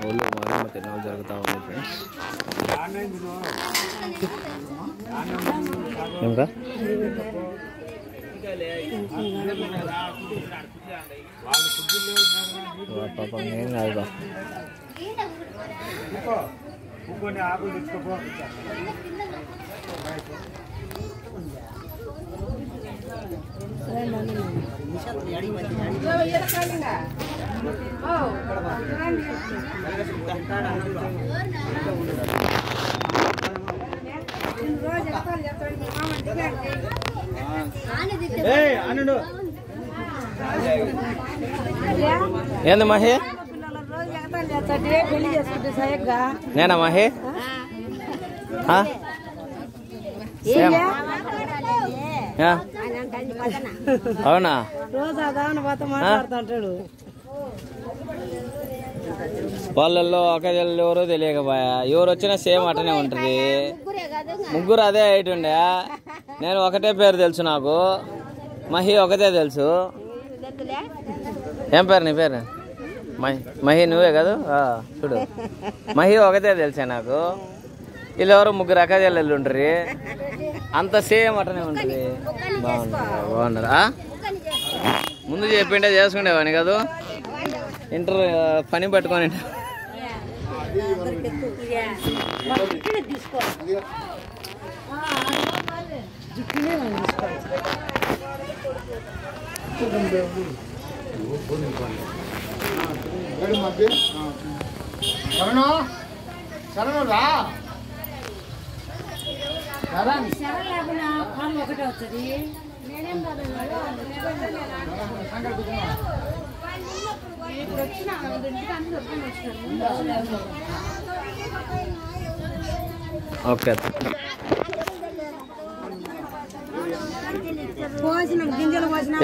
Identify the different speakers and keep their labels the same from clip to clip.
Speaker 1: ఊళ్ళో మారేమ్మ తిరునాళ్ళు జరుగుతూ ఉంది ఫ్రెండ్స్. ఇంకా పాపం ఏం కాదు. ఏంది మహి? నేనా మహి? అవునా? వాళ్ళల్లో ఒకళ్ళు ఎవరో తెలియకపోయా. ఎవరు వచ్చినా సేమ్ అటనే ఉంటుంది. ముగ్గురు అదే హైట్ ఉండే. నేను ఒకటే పేరు తెలుసు నాకు. మహి ఒకటే తెలుసు. ఏం పేరు నీ పేరు? మహి నువ్వే కదా? చూడు మహి ఒకటే తెలుసా నాకు. వీళ్ళెవరో ముగ్గురు అక్కజల్లెళ్ళు ఉంటారు. అంత సేమ్ అటనే ఉంటుంది. బాగున్నారా? ముందు చెప్పింటే చేసుకునేవాడిని కాదు. ఇంటర్ పని పట్టుకొని
Speaker 2: ఒకటే వస్తుంది.
Speaker 1: ఓకే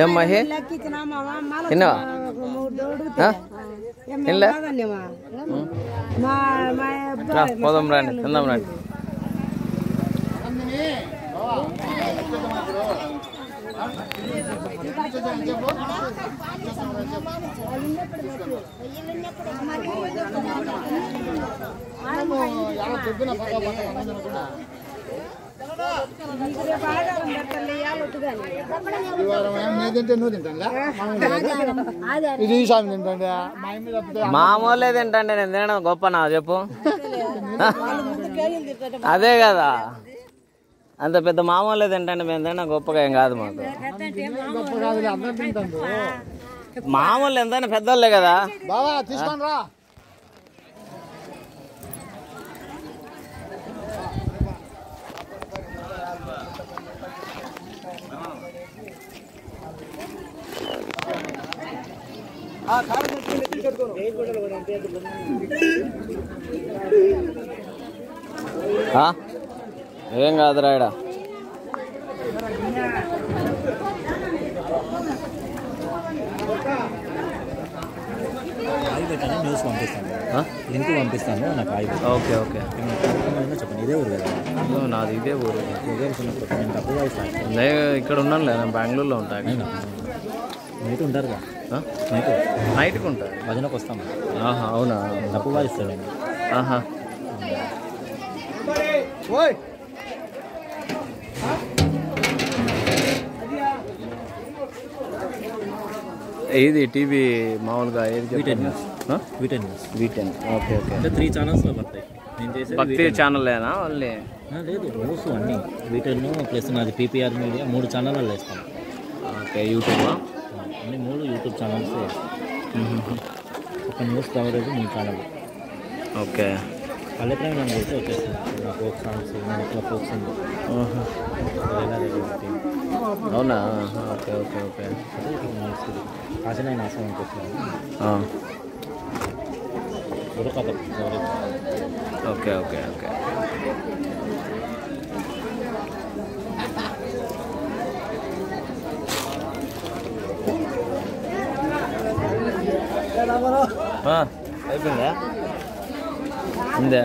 Speaker 1: ఏం మహి తిన్నావా? పోదాం రండి, తిందాం రండి. మామూలే తింటండి. నేను తినడం గొప్ప నా చెప్పు. అదే కదా, అంత పెద్ద మామూలే తింటండి. మేము తినడం గొప్పగా ఏం కాదు మాకు. మామూలు ఎంతైనా పెద్దోళ్ళే కదా. బాబా తీసుకోండి రా. ఏం కాదురా ఈడ.
Speaker 3: న్యూస్ పంపిస్తాను, లింక్ పంపిస్తాను నాకు.
Speaker 1: ఓకే ఓకే
Speaker 3: చెప్పండి. ఇదే ఊరు కదా?
Speaker 1: నాది ఇదే ఊరు.
Speaker 3: నేను తప్పుగా
Speaker 1: ఇక్కడ ఉన్నాను లేదా, నేను బెంగళూరులో ఉంటాను.
Speaker 3: నైట్ ఉంటారు కదా?
Speaker 1: నైట్కి ఉంటారు.
Speaker 3: భజనకు వస్తాము.
Speaker 1: అవునా?
Speaker 3: తప్పుగా ఇస్తాడు.
Speaker 1: ఏది టీవీ మామూలుగా ఏది?
Speaker 3: వీటెన్.
Speaker 1: Okay okay.
Speaker 3: అంటే 3 ఛానల్స్లో పడతాయి. నేను చేసేది
Speaker 1: భక్తి ఛానల్లేనా ఓన్లీ?
Speaker 3: లేదు, న్యూస్ అన్నీ వీటెన్ ప్లస్ నాది పీపీఆర్ మీడియా 3 ఛానల్లో వేస్తాను.
Speaker 1: ఓకే. యూట్యూబా?
Speaker 3: అన్ని 3 యూట్యూబ్ ఛానల్స్ ఒక న్యూస్ కవరేజ్ 3 ఛానల్.
Speaker 1: ఓకే.
Speaker 3: పల్లెప్రేమ నన్ను కొడితే వచ్చేస్తుంది. ఫోక్ సాంగ్స్, నేను ఎక్కువ ఫోక్ సింగ్.
Speaker 1: అవునా? Okay okay okay.
Speaker 3: కాశీనాయ నాశనానికి వచ్చాను. బుర్రకథ.
Speaker 1: Okay okay okay. అయిపోయిందా ఉందా